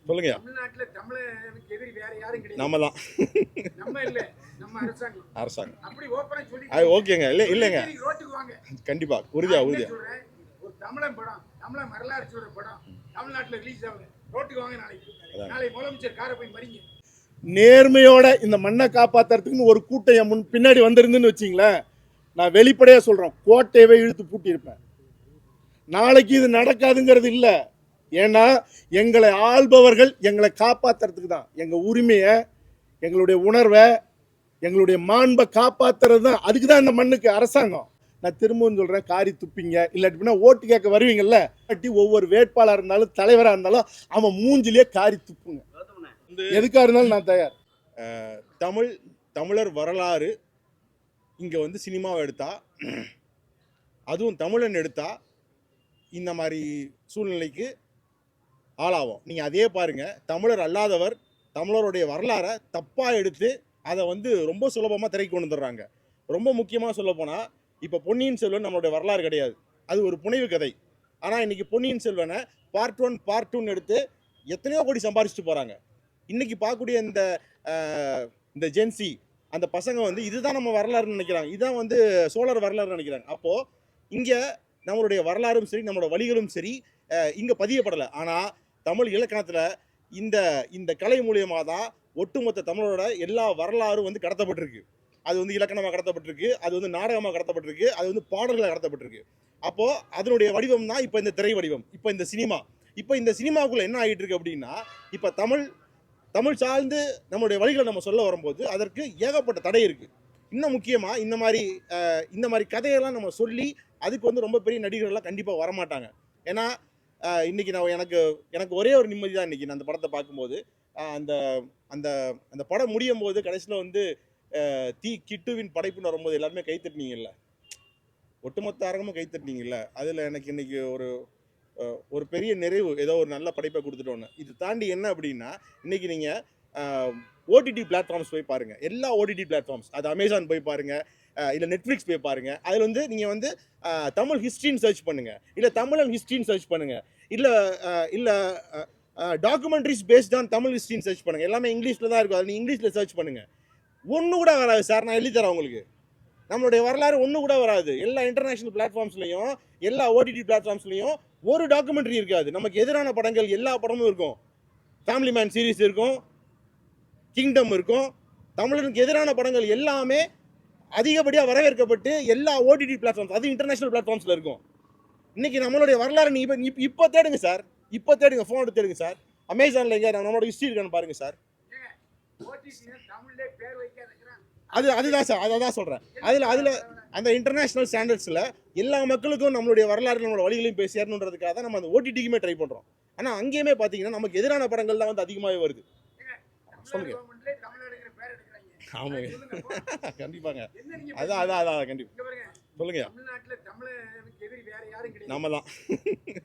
சொல்லுங்க. தமிழ்நாட்டுல தமிழனுக்கு எதிரி வேற யாரும் கிடையாது. நம்ம தான். நம்ம இல்ல, நம்ம அரசாங்கம். அரசாங்கம். அப்படி ஓப்பனா சொல்லி அது ஓகேங்க. இல்லைங்க, ரோட்டுக்கு வாங்க. கண்டிப்பா நான் உறுதியா என்ன உறுதியா. சொல்றேன், ஒரு தமிழன் படம், தமிழன் வரலாறு சொல்ற படம் தமிழ்நாட்டுல ரிலீஸ் ஆகுது. ரோட்டுக்கு வாங்க நாளைக்கு. நாளை முதலமைச்சர் காரை போய் மறிங்க. நேர்மையோட இந்த மண்ணை காப்பாத்துறதுக்குன்னு ஒரு கூட்டம் என் பின்னாடி வந்திருந்துன்னு வச்சிங்களேன், நான் வெளிப்படையா சொல்றேன், கோட்டையவே இழுத்து பூட்டியிருப்பேன். நாளைக்கு இது நடக்காதுங்கிறது இல்லை. ஏன்னா எங்களை ஆள்பவர்கள் எங்களை காப்பாத்துறதுக்கு தான். எங்க உரிமையை, எங்களுடைய உணர்வை, எங்களுடைய மாண்பை காப்பாத்துறது தான். அதுக்கு தான் இந்த மண்ணுக்கு அரசாங்கம். நான் திரும்பவும் சொல்றேன், காரி துப்பிங்க, இல்லாட்டினா ஓட்டு கேட்க வருவீங்கல்ல, ஒவ்வொரு வேட்பாளராக இருந்தாலும் தலைவராக இருந்தாலும் அவன் மூஞ்சிலேயே காரி துப்புங்க. எதுக்காக இருந்தாலும் நான் தயார். தமிழர் வரலாறு இங்கே வந்து சினிமாவை எடுத்தா, அதுவும் தமிழன் எடுத்தா இந்த மாதிரி சூழ்நிலைக்கு ஆளாகும். நீங்கள் அதே பாருங்கள், தமிழர் அல்லாதவர் தமிழருடைய வரலாறை தப்பாக எடுத்து அதை வந்து ரொம்ப சுலபமாக திரைக்கு கொண்டு வந்துடுறாங்க. ரொம்ப முக்கியமாக சொல்லப்போனால், இப்போ பொன்னியின் செல்வன் நம்மளுடைய வரலாறு கிடையாது, அது ஒரு புனைவு கதை. ஆனால் இன்றைக்கி பொன்னியின் செல்வனை பார்ட் 1 பார்ட் 2 எடுத்து எத்தனையோ கோடி சம்பாரிச்சிட்டு போகிறாங்க. இன்றைக்கி பார்க்கக்கூடிய இந்த ஜென்சி அந்த பசங்க வந்து இதுதான் நம்ம வரலாறுன்னு நினைக்கிறாங்க, இதுதான் வந்து சோழர் வரலாறுன்னு நினைக்கிறாங்க. அப்போது இங்கே நம்மளுடைய வரலாறும் சரி, நம்மளோட வழிகளும் சரி இங்கே பதியப்படலை. ஆனால் தமிழ் இலக்கணத்தில் இந்த கலை மூலியமாக தான் ஒட்டுமொத்த தமிழரோட எல்லா வரலாறும் வந்து கடத்தப்பட்டிருக்கு. அது வந்து இலக்கணமாக கடத்தப்பட்டிருக்கு, அது வந்து நாடகமாக கடத்தப்பட்டிருக்கு, அது வந்து பாடல்களை கடத்தப்பட்டிருக்கு. அப்போது அதனுடைய வடிவம் தான் இப்போ இந்த திரை வடிவம், இப்போ இந்த சினிமா. இப்போ இந்த சினிமாவுக்குள்ளே என்ன ஆகிட்டு இருக்கு அப்படின்னா, இப்போ தமிழ் சார்ந்து நம்மளுடைய வழிகளை நம்ம சொல்ல வரும்போது அதற்கு ஏகப்பட்ட தடை இருக்குது. இன்னும் முக்கியமாக இந்த மாதிரி கதையெல்லாம் நம்ம சொல்லி அதுக்கு வந்து ரொம்ப பெரிய நடிகர்கள்லாம் கண்டிப்பாக வரமாட்டாங்க. ஏன்னா இன்றைக்கி எனக்கு ஒரே ஒரு நிம்மதி தான் இன்றைக்கி நான் அந்த படத்தை பார்க்கும்போது. அந்த அந்த அந்த படம் முடியும் போது கடைசியில் வந்து கிட்டுவின் படைப்புன்னு வரும்போது எல்லாருமே கைத்தட்டினீங்கல்ல, ஒட்டுமொத்த அரங்கமும் கைத்தட்டினீங்கல்ல, அதில் எனக்கு இன்றைக்கி ஒரு பெரிய நிறைவு, ஏதோ ஒரு நல்ல படைப்பை கொடுத்துட்டோன்னு. இது தாண்டி என்ன அப்படின்னா, இன்றைக்கி நீங்கள் ஓடிடி பிளாட்ஃபார்ம்ஸ் போய் பாருங்கள், எல்லா ஓடிடி பிளாட்ஃபார்ம்ஸ், அது அமேசான் போய் பாருங்கள், இல்லை நெட்ஃப்ளிக்ஸ் போய் பாருங்கள். அதில் வந்து நீங்கள் வந்து தமிழ் ஹிஸ்ட்ரின்னு சர்ச் பண்ணுங்கள், இல்லை தமிழன் ஹிஸ்ட்ரின்னு சர்ச் பண்ணுங்கள், இல்லை டாக்குமெண்ட்ரிஸ் பேஸ்ட் ஆன் தமிழ் ஹிஸ்ட்ரின்னு சர்ச் பண்ணுங்கள். எல்லாமே இங்கிலீஷில் தான் இருக்கும், அது நீங்கள் இங்கிலீஷில் சர்ச் பண்ணுங்கள். ஒன்று கூட வராது சார், நான் எழுதித்தரேன் உங்களுக்கு. நம்மளுடைய வரலாறு ஒன்று கூட வராது. எல்லா இன்டர்நேஷனல் பிளாட்ஃபார்ம்ஸ்லையும், எல்லா ஓடிடி பிளாட்ஃபார்ம்ஸ்லையும் ஒரு டாக்குமெண்ட்ரி இருக்காது. நமக்கு எதிரான படங்கள் எல்லா படமும் இருக்கும். ஃபேமிலி மேன் சீரீஸ் இருக்கும், கிங்டம் இருக்கும். தமிழனுக்கு எதிரான படங்கள் எல்லாமே அதிகப்படியாக வரவேற்கப்பட்டு எல்லா ஓடிடி பிளாட்ஃபார்ம்ஸ், அது இன்டர்நேஷனல் பிளாட்ஃபார்ம்ஸில் இருக்கும். இன்றைக்கி நம்மளுடைய வரலாறு நீங்கள் இப்போ தேடுங்க சார், இப்போ தேடுங்க, ஃபோன் எடுத்து தேடுங்க சார். அமேசானில் எங்கே நம்மளோட ஹிஸ்ட்ரி இருக்கான்னு பாருங்கள் சார். அதுதான் சார், அதை தான் சொல்கிறேன். அதில் அந்த இன்டர்நேஷ்னல் ஸ்டாண்டர்ட்ஸில் எல்லா மக்களுக்கும் நம்மளுடைய வரலாறு, நம்மளோட வழிகளையும் போய் சேரணுன்றதுக்காக தான் நம்ம அந்த ஓடிடிக்குமே ட்ரை பண்ணுறோம். ஆனால் அங்கேயுமே பார்த்தீங்கன்னா நமக்கு எதிரான படங்கள் தான் வந்து அதிகமாகவே வருது. சொல்லுங்கள். ஆமாங்க, கண்டிப்பாங்க. அதான் கண்டிப்பாக சொல்லுங்க. தமிழ்நாட்டுல தமிழனுக்கு எதிரி வேற யாரும் கிடையாது. நம்ம தான்.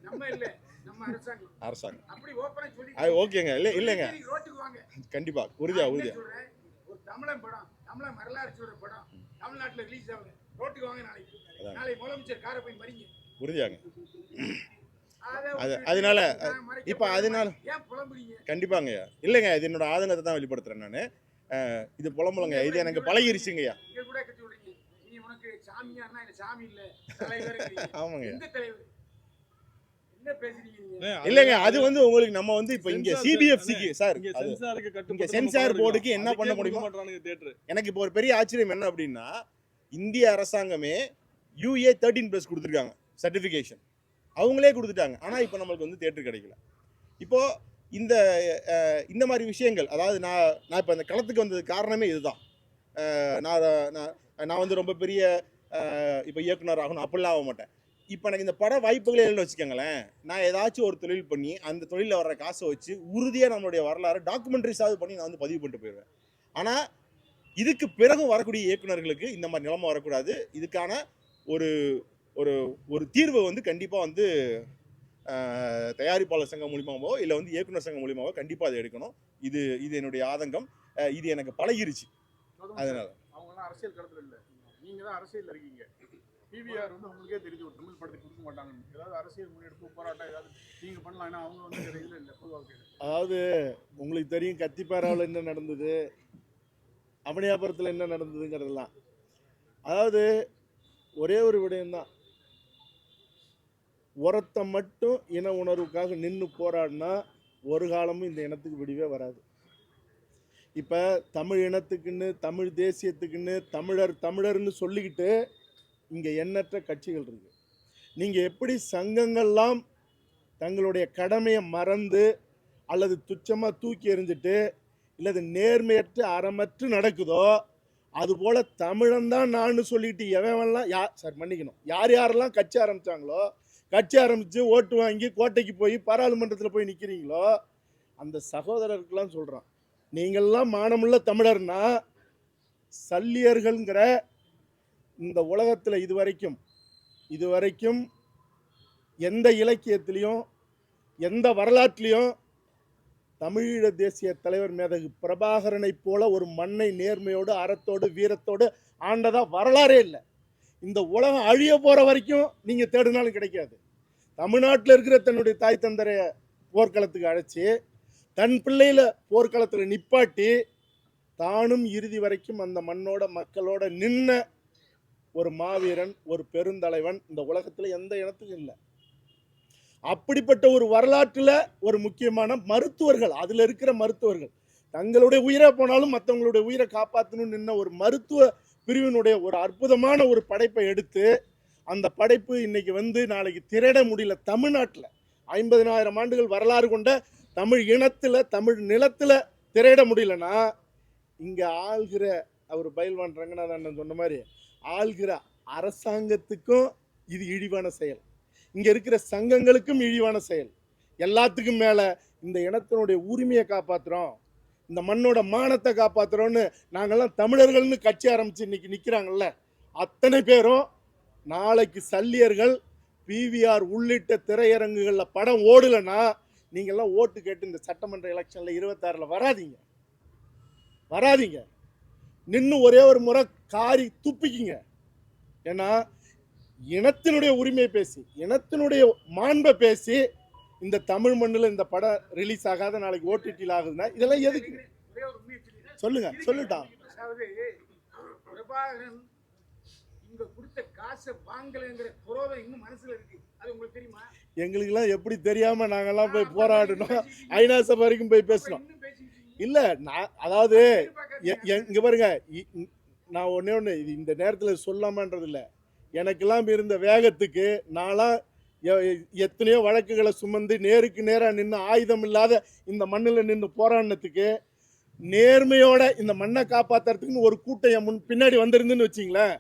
நம்ம இல்ல, நம்ம அரசாங்கம். அரசாங்கம். அப்படி ஓப்பனா சொல்லி அது ஓகேங்க. இல்லைங்க, ரோட்டுக்கு வாங்க. கண்டிப்பா உறுதியா. ஒரு தமிழன் படம், தமிழன் வரலாறு சொல்ற படம் தமிழ்நாட்டுல ரிலீஸ் ஆகுது. ரோட்டுக்கு வாங்க நாளைக்கு. நாளை முதலமைச்சர் காரை போய் மறிங்க. உறுதியாங்க. அதனால இப்போ அதனால ஏன் புலம்புறீங்க? கண்டிப்பாங்க. இல்லைங்க, இது என்னோட ஆதங்கத்தை தான் வெளிப்படுத்துறேன் நான். இது புலம்புலங்க, இது எனக்கு பழகிருச்சுங்கய்யா. இங்க கூட கட்டி விடுறீங்க. நீ உனக்கு சாமியார்னா இல்ல, சாமி இல்ல, தலைவர். ஆமாங்க. இந்த தலைவர் என்ன பேசுறீங்க நீங்க? இல்லைங்க, அது வந்து உங்களுக்கு நம்ம வந்து இப்போ இங்க சிபிஎஃப்சிக்கு சார், இங்க சென்சார் போர்டுக்கு என்ன பண்ண முடியுமோ. எனக்கு இப்போ ஒரு பெரிய ஆச்சரியம் என்ன அப்படின்னா, இந்திய அரசாங்கமே UA 13+ கொடுத்துருக்காங்க சர்டிஃபிகேஷன், அவங்களே கொடுத்துட்டாங்க. ஆனால் இப்போ நம்மளுக்கு வந்து தியேட்டர் கிடைக்கல. இப்போது இந்த மாதிரி விஷயங்கள், அதாவது நான் இப்போ அந்த களத்துக்கு வந்தது காரணமே இதுதான். நான் வந்து ரொம்ப பெரிய இப்போ இயக்குனர் ஆகணும் அப்படிலாம் ஆக மாட்டேன். இப்போ எனக்கு இந்த பட வாய்ப்புகளே இல்லைன்னு வச்சுக்கோங்களேன், நான் ஏதாச்சும் ஒரு தொழில் பண்ணி அந்த தொழிலில் வர்ற காசை வச்சு உறுதியாக நம்மளுடைய வரலாறு டாக்குமெண்ட்ரிஸாவது பண்ணி நான் வந்து பதிவு பண்ணிட்டு போயிடுவேன். ஆனால் இதுக்கு பிறகும் வரக்கூடிய இயக்குநர்களுக்கு இந்த மாதிரி நிலைமை வரக்கூடாது. இதுக்கான ஒரு ஒரு ஒரு தீர்வை வந்து கண்டிப்பாக வந்து தயாரிப்பாளர் சங்கம் மூலியமாவோ இல்லை வந்து இயக்குனர் சங்கம் மூலியமாவோ கண்டிப்பாக அதை எடுக்கணும். இது என்னுடைய ஆதங்கம். இது எனக்கு பழகிருச்சு. அதனால அவங்களாம் அரசியல் களத்தில் இல்லை, நீங்கள் தான் அரசியல் இருக்கீங்க. பிவிஆர் வந்து உங்களுக்கே தெரிஞ்சு ஒரு தமிழ் படத்தை கொடுக்க மாட்டாங்க. ஏதாவது அரசியல் முன்னெடுப்பு போராட்டம் ஏதாவது நீங்கள் பண்ணலாம். ஏன்னா அவங்க வந்து இதில் இல்லை பொதுவாக அதாவது உங்களுக்கு தெரியும் கத்திப்பாராவில் என்ன நடந்தது, அவனியாபுரத்தில் என்ன நடந்ததுங்கிறதெல்லாம். அதாவது ஒரே ஒரு விடயம்தான், உரத்தை மட்டும் இன உணர்வுக்காக நின்று போராடினா ஒரு காலமும் இந்த இனத்துக்கு விடிவே வராது. இப்போ தமிழ் இனத்துக்குன்னு தமிழ் தேசியத்துக்குன்னு தமிழர்னு சொல்லிக்கிட்டு இங்கே எண்ணற்ற கட்சிகள் இருக்கு. நீங்கள் எப்படி சங்கங்கள்லாம் தங்களுடைய கடமையை மறந்து அல்லது துச்சமாக தூக்கி எறிஞ்சிட்டு இல்லது நேர்மையற்று அறமற்று நடக்குதோ, அதுபோல் தமிழன்தான் நான் சொல்லிட்டு எவன்லாம் மன்னிக்கணும், யார் யாரெல்லாம் கட்சி ஆரம்பித்தாங்களோ, கட்சி ஆரம்பித்து ஓட்டு வாங்கி கோட்டைக்கு போய் பாராளுமன்றத்தில் போய் நிற்கிறீங்களோ, அந்த சகோதரருக்கெல்லாம் சொல்கிறான், நீங்கள்லாம் மானமுள்ள தமிழர்னா சல்லியர்கள்ங்கிற இந்த உலகத்தில் இதுவரைக்கும் எந்த இலக்கியத்திலையும் எந்த வரலாற்றிலையும் தமிழீழ தேசிய தலைவர் மேதகு பிரபாகரனை போல ஒரு மண்ணை நேர்மையோடு அறத்தோடு வீரத்தோடு ஆண்டதா வரலாறே இல்லை. இந்த உலகம் அழிய போற வரைக்கும் நீங்க தேடினாலும் கிடைக்காது. தமிழ்நாட்டில் இருக்கிற தன்னுடைய தாய் தந்தரைய போர்க்களத்துக்கு அழைச்சி தன் பிள்ளையில போர்க்களத்தில் நிப்பாட்டி தானும் இறுதி வரைக்கும் அந்த மண்ணோட மக்களோட நின்ன ஒரு மாவீரன், ஒரு பெருந்தலைவன் இந்த உலகத்தில் எந்த இனத்துக்கும் இல்லை. அப்படிப்பட்ட ஒரு வரலாற்றில் ஒரு முக்கியமான மருத்துவர்கள், அதில் இருக்கிற மருத்துவர்கள் தங்களுடைய உயிரை போனாலும் மற்றவங்களுடைய உயிரை காப்பாற்றணும்னு நின்ன ஒரு மருத்துவ பிரிவினுடைய ஒரு அற்புதமான ஒரு படைப்பை எடுத்து, அந்த படைப்பு இன்னைக்கு நாளைக்கு திரட முடியல. தமிழ்நாட்டில் 50,000 ஆண்டுகள் வரலாறு கொண்ட தமிழ் இனத்தில் தமிழ் நிலத்தில் திரையிட முடியலன்னா, இங்கே ஆள்கிற அவர் பயில்வான் ரங்கநாதன் சொன்ன மாதிரி ஆள்கிற அரசாங்கத்துக்கும் இது இழிவான செயல், இங்கே இருக்கிற சங்கங்களுக்கும் இழிவான செயல். எல்லாத்துக்கும் மேலே இந்த இனத்தினுடைய உரிமையை காப்பாற்றுறோம், இந்த மண்ணோட மானத்தை காப்பாற்றுறோன்னு நாங்கள்லாம் தமிழர்கள்னு கட்சி ஆரம்பித்து இன்னைக்கு நிற்கிறாங்கல்ல, அத்தனை பேரும் நாளைக்கு சல்லியர்கள் பிவிஆர் உள்ளிட்ட திரையரங்குகளில் படம் ஓடலைன்னா நீங்கள்லாம் ஓட்டு கேட்டு இந்த சட்டமன்ற எலெக்ஷனில் 26 வராதீங்க. நின்று ஒரே ஒரு முறை காரி துப்பிக்கிங்க. ஏன்னா இனத்தினுடைய உரிமையை பேசி, இனத்தினுடைய மாண்பை பேசி இந்த தமிழ் மண்ணில் இந்த படம் ரிலீஸ் ஆகாத நாளைக்கு ஓடிடியில் ஆகுதுன்னா இதெல்லாம் எதுக்கு? சொல்லுட்டான். அதாவது பிரபாகரன் இங்க கொடுத்த காசை வாங்கலைங்கிற குரோதம் இன்னும் மனசுல இருக்கு. அது உங்களுக்கு தெரியுமா? எங்களுக்கெல்லாம் எப்படி தெரியாம நாங்கெல்லாம் போய் போராடணும், ஐநா சபை வரைக்கும் போய் பேசணும். இல்ல அதாவது இங்க பாருங்க, நான் ஒண்ணு இந்த நேரத்தில் சொல்லாமன்றது இல்லை, எனக்கெல்லாம் இருந்த வேகத்துக்கு நான்லாம் எத்தனையோ வழக்குகளை சுமந்து நேருக்கு நேராக நின்று ஆயுதம் இல்லாத இந்த மண்ணில் நின்று போராடினத்துக்கு நேர்மையோட இந்த மண்ணை காப்பாற்றுறதுக்குன்னு ஒரு கூட்டம் என் பின்னாடி வந்திருந்துன்னு வச்சிங்களேன்,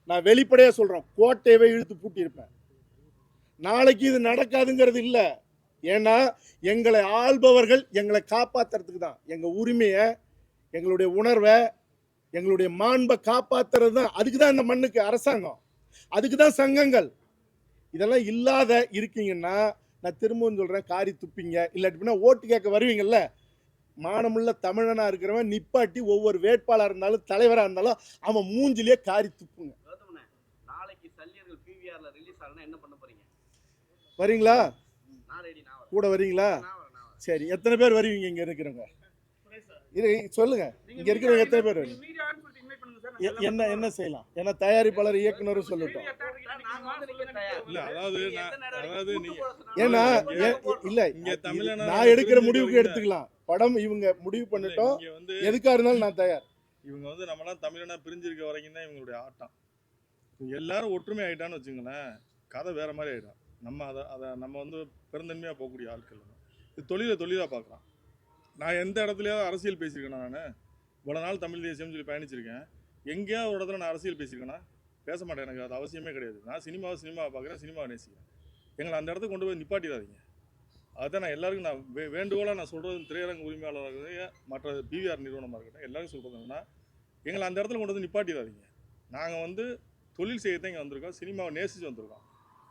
நான் வெளிப்படையாக சொல்கிறேன், கோட்டையவே இழுத்து பூட்டியிருப்பேன். நாளைக்கு இது நடக்காதுங்கிறது இல்லை. ஏன்னா எங்களை ஆள்பவர்கள் எங்களை காப்பாற்றுறதுக்கு தான், எங்கள் உரிமையை, எங்களுடைய உணர்வை, எங்களுடைய மாண்பை காப்பாற்றுறது தான். அதுக்கு தான் இந்த மண்ணுக்கு அரசாங்கம், அதுக்கு தான் சங்கங்கள். இதெல்லாம் இல்லாத இருக்கீங்கன்னா நான் திரும்பவும் சொல்கிறேன், காரி துப்பிங்க. இல்லாட்டினா ஓட்டு கேட்க வருவீங்கல்ல, மானமுள்ள தமிழனாக இருக்கிறவன் நிப்பாட்டி ஒவ்வொரு வேட்பாளராக இருந்தாலும் தலைவராக இருந்தாலும் அவன் மூஞ்சிலேயே காரி துப்புங்க. நாளைக்கு சல்லியர்கள் பிவிஆர்ல ரிலீஸ் ஆகுனா என்ன பண்ண போறீங்க? வரீங்களா? கூட வரீங்களா? சரி, எத்தனை பேர் வருவீங்க? இங்க இருக்கிறவங்க சொல்லுங்க, இங்க இருக்கிறவங்க எத்தனை பேர் வருவீங்க? என்ன செய்யலாம்? ஏன்னா தயாரிப்பாளர் இயக்குனரும் சொல்லட்டும். ஏன்னா இல்ல, நான் எடுக்கிற முடிவுக்கு எடுத்துக்கலாம். படம் இவங்க முடிவு பண்ணட்டும், எதுக்கா இருந்தாலும் நான் தயார். இவங்க நம்மளாம் தமிழனா பிரிஞ்சிருக்க வரைக்கும் தான் இவங்களுடைய ஆட்டம். எல்லாரும் ஒற்றுமை ஆயிட்டான்னு வச்சுங்களேன், கதை வேற மாதிரி ஆயிடும். அதை நம்ம பெருந்தன்மையாக போகக்கூடிய ஆட்கள். இது தொழிலாக பார்க்குறான். நான் எந்த இடத்துலையாவது அரசியல் பேசியிருக்கேன்னா, நான் இவ்வளோ நாள் தமிழ் தேசியம்னு சொல்லி பயணிச்சிருக்கேன், எங்கேயாவது ஒரு இடத்துல நான் அரசியல் பேசியிருக்கேன்னா பேச மாட்டேன். எனக்கு அது அவசியமே கிடையாது. நான் சினிமாவை பார்க்குறேன், சினிமாவை நேசிக்கிறேன். எங்களை அந்த இடத்துக்கு கொண்டு போய் நிப்பாட்டிடாதீங்க. அதுதான் நான் எல்லாருக்கும் நான் வேண்டுகோளாக நான் சொல்கிறது, திரையரங்கு உரிமையாளராக இருக்கட்டும், மற்ற பிவிஆர் நிறுவனமாக இருக்கட்டும், எல்லாரும் சொல்கிறது என்னன்னா, எங்களை அந்த இடத்துல கொண்டு வந்து நிப்பாட்டிடாதீங்க. நாங்கள் தொழில் செய்யத்தான் இங்கே வந்திருக்கோம், சினிமாவை நேசித்து வந்திருக்கோம்,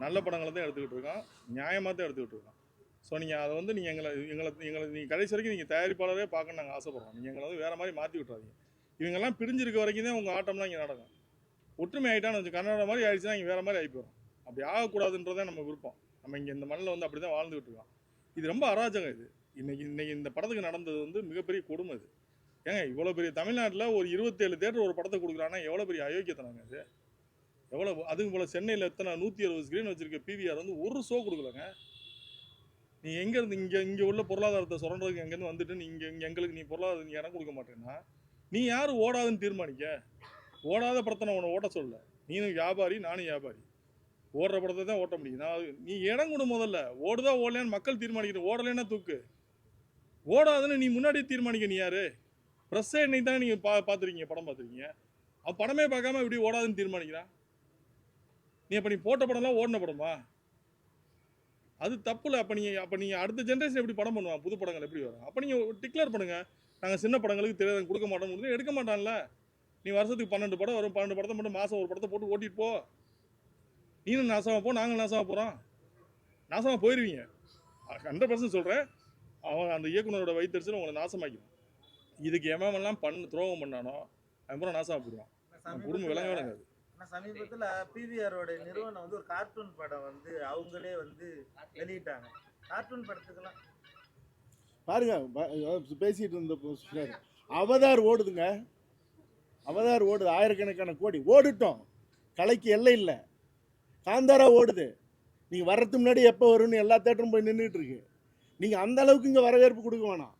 நல்ல படங்களை தான் எடுத்துக்கிட்டு இருக்கோம், நியாயமாக தான் எடுத்துக்கிட்டு இருக்கோம். ஸோ நீங்கள் அதை நீங்கள் எங்களை நீங்கள் கடைசி வரைக்கும் நீங்கள் தயாரிப்பாளரே பார்க்க நாங்கள் ஆசைப்படுறோம். நீங்கள் எங்களை வேறு மாதிரி மாற்றி விட்டுறாதீங்க. இவங்கெல்லாம் பிரிஞ்சிருக்க வரைக்கும் தான் உங்கள் ஆட்டம்லாம் இங்கே நடக்கும். ஒற்றுமை ஆகிட்டான்னு வச்சு கன்னட மாதிரி ஆகிடுச்சுன்னா இங்கே வேறு மாதிரி ஆகி போயிடும். அப்படி ஆகக்கூடாதுன்றதான் நம்ம விருப்பம். நம்ம இங்கே இந்த மண்ணில் அப்படி தான் வாழ்ந்துகிட்டு இருக்கோம். இது ரொம்ப அராஜகம். இது இன்னைக்கு இந்த படத்துக்கு நடந்தது வந்து மிகப்பெரிய கொடுமை இது. ஏங்க இவ்வளோ பெரிய தமிழ்நாட்டில் ஒரு 27 தேட்டர் ஒரு படத்தை கொடுக்குறான்னா எவ்வளோ பெரிய அயோக்கியத்தனாங்க அது. எவ்வளோ அதுவும் போல் சென்னையில் எத்தனை 160 ஸ்க்ரீன் வச்சிருக்க பிவிஆர் வந்து ஒரு ஷோ கொடுக்கலங்க. நீ எங்கேருந்து இங்கே உள்ள பொருளாதாரத்தை சுரண்டதுக்கு எங்கேருந்து வந்துட்டு நீ இங்கே எங்களுக்கு நீ பொருளாதாரம் நீ இடம் கொடுக்க மாட்டேன்னா நீ யார் ஓடாதுன்னு தீர்மானிக்க? ஓடாத படத்தை நான் உன்னை ஓட்ட சொல்ல. நீனும் வியாபாரி, நானும் வியாபாரி. ஓடுற படத்தை தான் ஓட்ட முடியும். நீ இடம் கொடு முதல்ல. ஓடுதா ஓடலையான்னு மக்கள் தீர்மானிக்கணும். ஓடலைன்னா தூக்கு. ஓடாதுன்னு நீ முன்னாடியே தீர்மானிக்க. நீ யாரு? ப்ரெஸ்ஸே இன்னைக்கு தான் நீங்கள் பார்த்துருக்கீங்க, படம் பார்த்துருக்கீங்க. அவன் படமே பார்க்காம இப்படி ஓடாதுன்னு தீர்மானிக்கிறான். நீ அப்போ நீ போட்ட படம்லாம் ஓடின படமா? அது தப்பு இல்லை. அப்போ நீங்கள் அடுத்த ஜென்ரேஷன் எப்படி படம் பண்ணுவான்? புது படங்கள் எப்படி வரும்? அப்போ நீங்கள் டிக்ளேர் பண்ணுங்கள், நாங்கள் சின்ன படங்களுக்கு தெரியாத கொடுக்க மாட்டோம். எடுக்க மாட்டான்ல. நீ வருஷத்துக்கு 12 படம் வரும். 12 படத்தை மட்டும் மாதம் ஒரு படத்தை போட்டு ஓட்டிட்டு போ. நீனும் நாசமாக போ, நாங்களும் நாசமாக போகிறோம். நாசமாக போயிடுவீங்க. 100% சொல்கிறேன். அவன் அந்த இயக்குனரோட வயிற்றுச்சல் உங்களை நாசமாக்கிடும். இதுக்கு எவன்லாம் துரோகம் பண்ணானோ அப்புறம் நாசமாக போயிடுவான். குடும்பம் விளங்க விளங்காது. சமீபத்தில் பிவிஆரோட நிறுவனம் வந்து ஒரு கார்ட்டூன் படம் வந்து அவங்களே வந்து வெளியிட்டாங்க. கார்ட்டூன் படத்துக்கெல்லாம் பாருங்க, பேசிட்டு இருந்த அவதார் ஓடுதுங்க. அவதார் ஓடுது, ஆயிரக்கணக்கான கோடி ஓடிட்டோம். கலைக்கு எல்லை இல்லை. காந்தாரா ஓடுது. நீங்கள் வர்றதுக்கு முன்னாடி எப்போ வரும்னு எல்லா தேட்டரும் போய் நின்றுட்டு இருக்கு. நீங்கள் அந்த அளவுக்கு இங்கே வரவேற்பு கொடுக்க வேணாம்.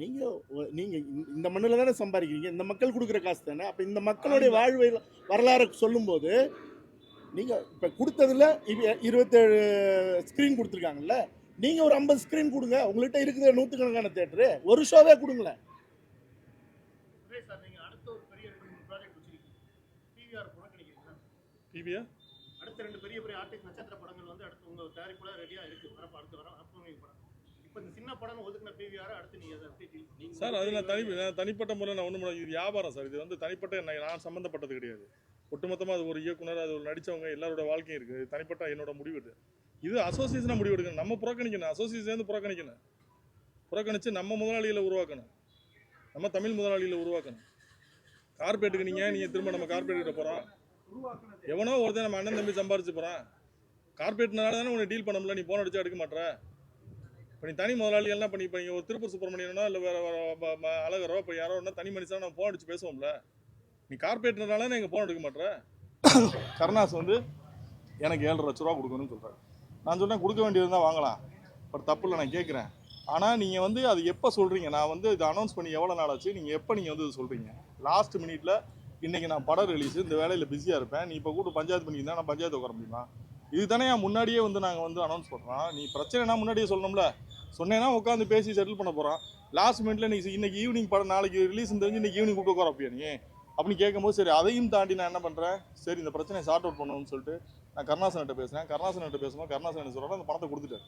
நீங்கள் இந்த மண்ணில் தானே சம்பாதிக்கிறீங்க. இந்த மக்கள் கொடுக்குற காசு தானே. அப்போ இந்த மக்களுடைய வாழ்வை வரலாறு சொல்லும்போது நீங்கள் இப்போ கொடுத்ததில் 27 ஸ்க்ரீன் கொடுத்துருக்காங்கல்ல, நீங்கள் ஒரு 50 ஸ்க்ரீன் கொடுங்க. உங்கள்கிட்ட இருக்குது 100கணக்கான தேட்டரு. ஒரு ஷோவே கொடுங்களேன். பிவிஆர் அடுத்த 2 பெரிய ஆர்டிஸ்ட் நட்சத்திர படங்கள் வந்து அடுத்து உங்க தயாரிப்புல ரெடியா இருக்கு. அடுத்து வர அப்கமிங் படம். இப்போ இந்த சின்ன படம் ஒதுக்குன பிவிஆர் அடுத்து நீங்க அதை சார் அது நான் தனிப்பட்ட முறையில் நான் ஒன்றும் இது வியாபாரம் சார். இது வந்து தனிப்பட்ட நான் சம்மந்தப்பட்டது கிடையாது. ஒட்டுமொத்தமாக அது ஒரு இயக்குனர், அது ஒரு நடித்தவங்க எல்லாரோட வாழ்க்கையும் இருக்குது. தனிப்பட்ட என்னோட முடிவு இது அசோசியேஷனாக முடிவு எடுக்கணும். நம்ம புறக்கணிக்கணும். அசோசியேஷன் புறக்கணிக்கணும். புறக்கணித்து நம்ம முதலாளிகளை உருவாக்கணும். நம்ம தமிழ் முதலாளிகளை உருவாக்கணும். கார்பரேட்டுக்கு நீங்கள் திரும்ப நம்ம கார்பரேட் போகிறோம். எவனோ ஒருத்தன் நம்ம அண்ணன் தம்பி சம்பாரிச்சு போகிறான். கார்பரேட்னால தானே உன்னை டீல் பண்ண முடியல. நீ போன் அடிச்சா எடுக்க மாட்டேற. இப்போ நீ தனி முதலாளிகள்லாம் பண்ணி இப்போ நீங்கள் ஒரு திருப்பூர் சுப்பிரமணியனோ இல்லை வேறு அழகரோ இப்போ யாரோ ஒன்றா தனி மனுஷனா நம்ம ஃபோன் அடிச்சு பேசுவோம்ல. நீ கார்பரேட்னால எங்கள் ஃபோன் எடுக்க மாட்டேற. கருணாஸ் வந்து எனக்கு 7.5 லட்ச ரூபா கொடுக்கணும்னு சொல்கிறேன். நான் சொன்னேன் கொடுக்க வேண்டியது தான் வாங்கலாம், பட் தப்பு இல்லை, நான் கேட்குறேன். ஆனால் நீங்கள் வந்து அது எப்போ சொல்கிறீங்க? நான் வந்து இது அனௌன்ஸ் பண்ணி எவ்வளோ நாள் ஆச்சு? நீங்கள் எப்போ நீங்கள் வந்து இது சொல்கிறீங்க? லாஸ்ட் மினிட்ல இன்றைக்கி நான் படம் ரிலீஸு இந்த வேலையில் பிஸியாக இருப்பேன், நீ இப்போ கூட பஞ்சாயத்து பண்ணியிருந்தா நான் பஞ்சாயத்து உட்கார முடியுமா? இது தானே முன்னாடியே வந்து நாங்கள் வந்து அனௌன்ஸ் பண்ணுறோம். நீ பிரச்சனைனா முன்னாடியே சொல்லணும்ல. சொன்னேன்னா உட்காந்து பேசி செட்டில் பண்ண போகிறோம். லாஸ்ட் மினிட்ல நீ இன்னைக்கு ஈவினிங் படம் நாளைக்கு ரிலீஸ் தெரிஞ்சு இன்னைக்கு ஈவினிங் கூப்பிட்டு உட்கார அப்பயா நீ அப்படின்னு கேட்கும்போது, சரி அதையும் தாண்டி நான் என்ன பண்ணுறேன், சரி இந்த பிரச்சனையை சார்ட் அவுட் பண்ணணும்னு சொல்லிட்டு நான் கருணாசன்கிட்ட பேசுகிறேன். கருணாசன்கிட்ட பேசும்போது கருணாசன் என்ன சொல்கிறார், அந்த படத்தை கொடுத்துட்டார்.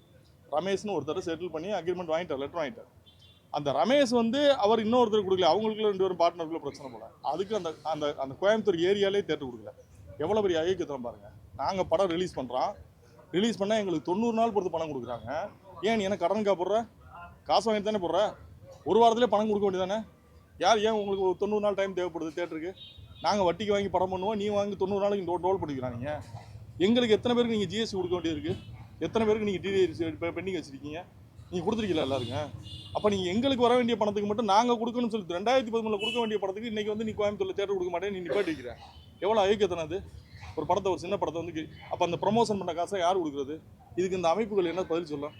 ரமேஷ்னு ஒருத்தர் செட்டில் பண்ணி அக்ரிமெண்ட் வாங்கிட்டார், லெட்டர் வாங்கிட்டார். அந்த ரமேஷ் வந்து அவர் இன்னொருத்தர் கொடுக்கல, அவங்களுக்குள்ள 2 பேரும் பார்ட்னருக்குள்ள பிரச்சனை போல. அதுக்கு அந்த அந்த அந்த கோயம்புத்தூர் ஏரியாலே தேட்டர் கொடுக்கல. எவ்வளோ பெரிய ஐக்கியத்தனம் பாருங்கள். நாங்கள் படம் ரிலீஸ் பண்ணுறோம், ரிலீஸ் பண்ணால் எங்களுக்கு 90 நாள் பொறுத்து பணம் கொடுக்குறாங்க. ஏன் நீ என்ன கடனுக்கா போடுற? காசு வாங்கிட்டு தானே போடுற? ஒரு வாரத்திலே பணம் கொடுக்க வேண்டியதானே? ஏன் உங்களுக்கு ஒரு 90 நாள் டைம் தேவைப்படுது தேட்டருக்கு? நாங்கள் வட்டிக்கு வாங்கி படம் பண்ணுவோம், நீ வாங்கி 90 நாளைக்கு டோல் பண்ணிக்கிறாங்க. எங்களுக்கு எத்தனை பேருக்கு நீங்கள் ஜிஎஸ்டி கொடுக்க வேண்டியது இருக்குது? எத்தனை பேருக்கு நீங்கள் டிடிஎஸ் பெண்டிங் வச்சுருக்கீங்க? நீங்கள் கொடுத்துருக்கீங்களா எல்லாருங்க? அப்போ நீங்கள் எங்களுக்கு வர வேண்டிய பணத்துக்கு மட்டும் நாங்கள் கொடுக்கணும்னு சொல்லிட்டு 2013 கொடுக்க வேண்டிய படத்துக்கு இன்றைக்கி வந்து நீ கோயம்புத்தூரில் தேட்டர் கொடுக்க மாட்டேன், நீ நிப்பாட்டி வைக்கிறேன். எவ்வளோ ஐக்கியத்தனை அது? ஒரு படத்தை, ஒரு சின்ன படத்தை வந்து அப்போ அந்த ப்ரொமோஷன் பண்ண காசை யார் கொடுக்குறது? இதுக்கு இந்த அமைப்புகள் என்ன பதில் சொல்லலாம்?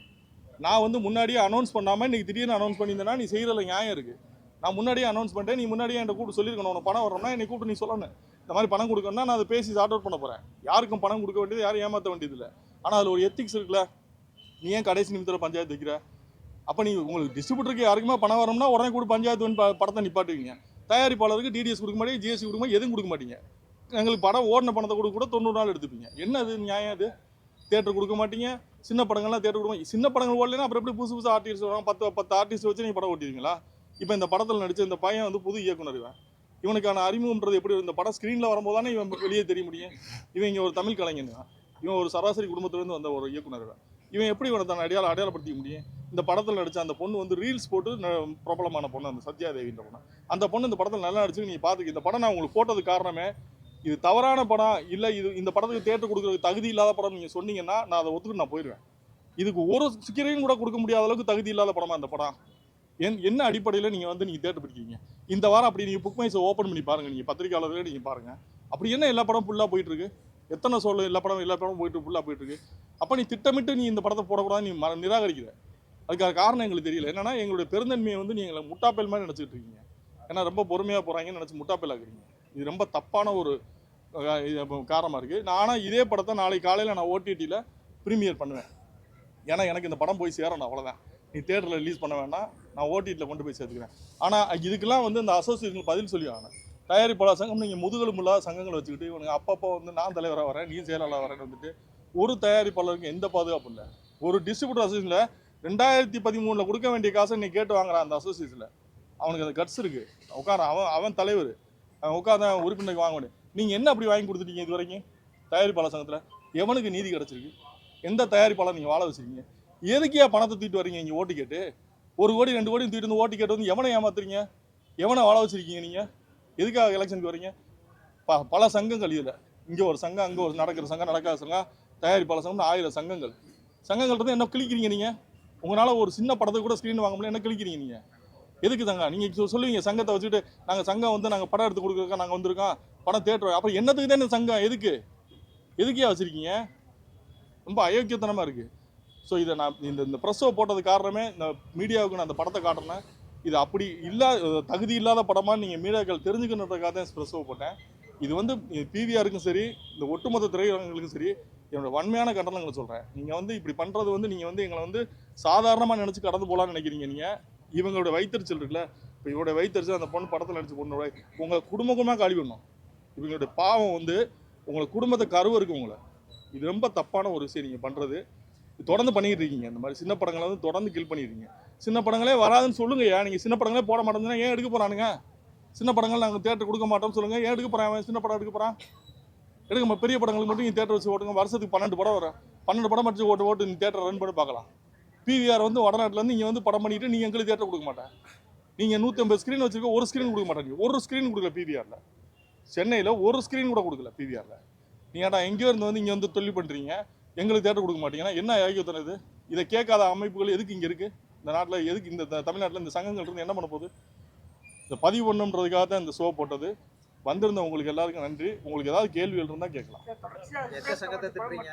நான் வந்து முன்னாடியே அனௌன்ஸ் பண்ணாமல் இன்றைக்கி திடீர்னு அனௌன்ஸ் பண்ணியிருந்தேன்னா நீ செய்கிறதில்ல நியாயம் இருக்குது. நான் முன்னாடியே அனௌன்ஸ் பண்ணிட்டேன், நீ முன்னாடியே என்கிட்ட கூப்பிட்டு சொல்லியிருக்கணும். உனக்கு பணம் வரணும்னா என்னை கூப்பிட்டு நீ சொல்லணும், இந்த மாதிரி பணம் கொடுக்கணும்னா நான் அதை பேசி சார்ட் அவுட் பண்ண போகிறேன். யாருக்கும் பணம் கொடுக்க வேண்டியது, யாரும் ஏமாற்ற வேண்டியது இல்லை. ஆனால் அதில் ஒரு எத்திக்ஸ் இருக்குல்ல. நீ ஏன் கடைசி நிமிஷத்தில் பஞ்சாயத்து வைக்கிற? அப்போ நீங்கள் உங்களுக்கு டிஸ்ட்ரிபியூட்டருக்கு யாருக்குமே பணம் வரணும்னா உடனே கூட பஞ்சாயத்து வந்து படத்தை நிப்பாட்டுவீங்க. தயாரிப்பாளருக்கு டிடிஎஸ் கொடுக்க மாட்டீங்க, ஜிஎஸ்டி கொடுக்க மாட்டீங்க, எதுவும் கொடுக்க மாட்டீங்க. எங்களுக்கு படம் ஓடின பணத்தை கூட 90 நாள் எடுத்துப்பீங்க. என்ன அது நியாயம்? அது தேட்டர் கொடுக்க மாட்டீங்க, சின்ன படங்கள்லாம் தேட்டர் கொடுக்க. சின்ன படங்கள் ஓடலைன்னா அப்புறம் எப்படி புதுசு ஆர்டிஸ்ட் வராங்க? 10 ஆர்டிஸ்ட் வச்சு நீங்கள் படம் ஓட்டிடுவீங்களா? இப்போ இந்த படத்தில் நடித்த இந்த பையன் வந்து புது இயக்குனர். இவனுக்கான அறிமுகம்ன்றது எப்படி? இந்த படம் ஸ்க்ரீனில் வரும்போது தானே இவன் வெளியே தெரிய முடியும். இவன் இங்கே ஒரு தமிழ் கலைஞன், இவன் ஒரு சராசரி குடும்பத்திலேருந்து வந்த ஒரு இயக்குனர். இவன் எப்படி இவனை தன்னை அடையாளப்படுத்திக்க முடியும்? இந்த படத்தில் நடித்த அந்த பொண்ணு வந்து ரீல்ஸ் போட்டு பிரபலமான பொண்ணு, அந்த சத்யாதேவின்ற பொண்ணு. அந்த பொண்ணு இந்த படத்தில் நல்லா நடிச்சு நீங்கள் பார்த்துக்க. இந்த படம் நான் உங்களுக்கு போட்டது காரணமே இது தவறான படம் இல்லை, இது இந்த படத்துக்கு தேட்டர் கொடுக்குறதுக்கு தகுதி இல்லாத படம் நீங்கள் சொன்னீங்கன்னா நான் அதை ஒத்துக்கிட்டு நான் போயிடுவேன். இதுக்கு ஒரு ஸ்கிரீன் கூட கொடுக்க முடியாத அளவுக்கு தகுதி இல்லாத படமா இந்த படம்? என்ன அடிப்படையில் நீங்கள் வந்து நீங்கள் தேட்டர் பிடிக்கிறீங்க? இந்த வாரம் அப்படி நீங்கள் புக் மைஸை ஓப்பன் பண்ணி பாருங்கள், நீங்கள் பத்திரிகையாளர்களே நீங்கள் பாருங்கள். அப்படி என்ன எல்லா படம் ஃபுல்லாக போயிட்டுருக்கு? எத்தனை சொல்ல எல்லா படம் போயிட்டு ஃபுல்லாக போயிட்டுருக்கு. அப்போ நீ திட்டமிட்டு நீ இந்த படத்தை போடக்கூடாது நீ நிராகரிக்கிற. அதுக்கான காரணம் எங்களுக்கு தெரியல. என்னன்னா எங்களுடைய பெருந்தன்மையை வந்து நீங்கள் முட்டாப்பேல் மாதிரி நினச்சிட்டு இருக்கீங்க. ஏன்னா ரொம்ப பொறுமையாக போகிறாங்கன்னு நினச்சி முட்டாப்பேல் ஆக்குறீங்க. இது ரொம்ப தப்பான ஒரு காரணமாக இருக்குது. ஆனால் இதே படத்தை நாளைக்கு காலையில் நான் ஓடிடியில் ப்ரீமியர் பண்ணுவேன். ஏன்னா எனக்கு இந்த படம் போய் சேரணும், அவ்வளோதான். நீ தேட்டரில் ரிலீஸ் பண்ண வேண்டாம், நான் ஓடிடியில் கொண்டு போய் சேர்த்துக்கிறேன். ஆனால் இதுக்கெல்லாம் வந்து இந்த அசோசியேஷன் பதில் சொல்லி ஆகணும். தயாரிப்பாளர் சங்கம் நீங்கள் முதுகெலும்பு இல்லாத சங்கங்களை வச்சுக்கிட்டு இவனுங்க அப்பப்போ வந்து நான் தலைவராக வரேன், நீ செயலாளராக வரேன்னு வந்துட்டு ஒரு தயாரிப்பாளருக்கு எந்த பாதுகாப்பு இல்லை. ஒரு டிஸ்ட்ரிபியூட்டர் அசோசியேஷனில் 2013 கொடுக்க வேண்டிய காசை நீ கேட்டு வாங்குறான். அந்த அசோசியேஷனில் அவனுக்கு அந்த கட்ஸ் இருக்குது. உட்கார அவன் தலைவர், அவன் உட்காந்து உறுப்பினருக்கு வாங்க முடியும். நீங்கள் என்ன அப்படி வாங்கி கொடுத்துட்டீங்க இது வரைக்கும்? தயாரிப்பாளர் சங்கத்தில் எவனுக்கு நீதி கிடச்சிருக்கு? எந்த தயாரிப்பாளர் நீங்கள் வாழ வச்சுருக்கீங்க? எதுக்கியா பணத்தை தூக்கிட்டு வரீங்க இங்கே ஓட்டு கேட்டு? 1 கோடி 2 கோடி தூக்கிட்டு வந்து ஓட்டு கேட்டு வந்து எவனை ஏமாத்துறீங்க? எவனை வாழ வச்சுருக்கீங்க நீங்கள்? எதுக்காக எலெக்ஷனுக்கு வரீங்க? பல சங்கங்கள் இதில், இங்கே ஒரு சங்கம், அங்கே ஒரு நடக்கிற சங்கம், நடக்காத சங்கம், தயாரிப்பாளர் சங்கம்னு 1000 சங்கங்கள் இருந்து என்ன கிழிக்கிறீங்க நீங்கள்? உங்களால் ஒரு சின்ன படத்துக்கு கூட ஸ்க்ரீன் வாங்க முடியல, என்ன கிழிக்கிறீங்க நீங்கள்? எதுக்கு சங்கம்? நீங்கள் சொல்லுவீங்க சங்கத்தை வச்சுட்டு நாங்கள் சங்கம் வந்து நாங்கள் படம் எடுத்து கொடுக்குறோம், நாங்கள் வந்திருக்கோம், படம் தேட்டர். அப்புறம் என்னத்துக்கு தான் இந்த சங்கம்? எதுக்கே வச்சுருக்கீங்க? ரொம்ப அயோக்கியத்தனமாக இருக்குது. ஸோ இதை நான் இந்த ப்ரெஸ்ஸை போட்டது காரணமே இந்த மீடியாவுக்கு நான் அந்த படத்தை காட்டுறேன். இது அப்படி தகுதி இல்லாத படமாக நீங்கள் மீடியாக்கள் தெரிஞ்சுக்கணுன்றதுக்காக தான் ப்ரெஸ்ஸை போட்டேன். இது வந்து பிவிஆருக்கும் சரி, இந்த ஒட்டுமொத்த திரையரங்குகளுக்கும் சரி, என்னோட வன்மையான கண்டனங்களை சொல்கிறேன். நீங்கள் வந்து இப்படி பண்ணுறது வந்து நீங்கள் வந்து எங்களை வந்து சாதாரணமாக நினச்சி கடந்து போகலான்னு நினைக்கிறீங்க. நீங்கள் இவங்களோட வைத்தறிச்சல் இருக்குல்ல, இப்போ இவருடைய வைத்தறிச்சல் அந்த பொண்ணு படத்தில் நடிச்ச பொண்ணோட உங்கள் குடும்பமாக காலி பண்ணணும். இவங்களுடைய பாவம் வந்து உங்களை குடும்பத்தை கருவ இருக்கு உங்களை. இது ரொம்ப தப்பான ஒரு விஷயம் நீங்கள் பண்ணுறது. தொடர்ந்து பண்ணிக்கிட்டு இருக்கீங்க. இந்த மாதிரி சின்ன படங்களை வந்து தொடர்ந்து கில் பண்ணிடுறீங்க. சின்ன படங்களே வராதுன்னு சொல்லுங்க. ஏன் நீங்கள் சின்ன படங்களே போட மாட்டேங்குதுன்னா ஏன் எடுக்க போகிறானுங்க? சின்ன படங்கள் நாங்கள் தேட்டர் கொடுக்க மாட்டோம்னு சொல்லுங்கள். ஏன் எடுக்க போகிறான்? சின்ன படம் எடுக்க போகிறான். எடுக்க பெரிய படங்களுக்கு மட்டும் நீங்கள் தேட்டர் வச்சு ஓட்டுங்க. வருஷத்துக்கு 12 படம் வரும். 12 படம் வச்சு ஓட்டு நீ தேட்டர் ரன் பண்ணி பார்க்கலாம். பிவிஆர் வந்து வடநாட்டிலேருந்து இங்கே வந்து படம் பண்ணிட்டு நீங்கள் எங்களுக்கு தேட்டர் கொடுக்க மாட்டேன். நீங்கள் 150 ஸ்க்ரீன் வச்சுருக்க, ஒரு ஸ்க்ரீன் கொடுக்க மாட்டேங்க. ஒரு ஸ்க்ரீன் கொடுக்கல பிவிஆரில். சென்னையில் ஒரு ஸ்க்ரீன் கூட கொடுக்கல பிவிஆரில். நீங்கள் ஏன்டா எங்கேயோ இருந்து வந்து இங்கே வந்து தொழில் பண்ணுறீங்க, எங்களுக்கு தேட்டர் கொடுக்க மாட்டீங்கன்னா என்ன யோகியத்தனம் இது? இதை கேட்காத அமைப்புகள் எதுக்கு இங்கே இருக்குது இந்த நாட்டில்? எதுக்கு இந்த தமிழ்நாட்டில் இந்த சங்கங்கள் இருந்து என்ன பண்ண போகுது? இந்த பதிவு பண்ணுன்றதுக்காக தான் இந்த ஷோ போட்டது. வந்திருந்த உங்களுக்கு எல்லாருக்கும் நன்றி. உங்களுக்கு ஏதாவது கேள்விகள் இருந்தால் கேட்கலாம். எந்த சங்கத்தை திட்டுறீங்க?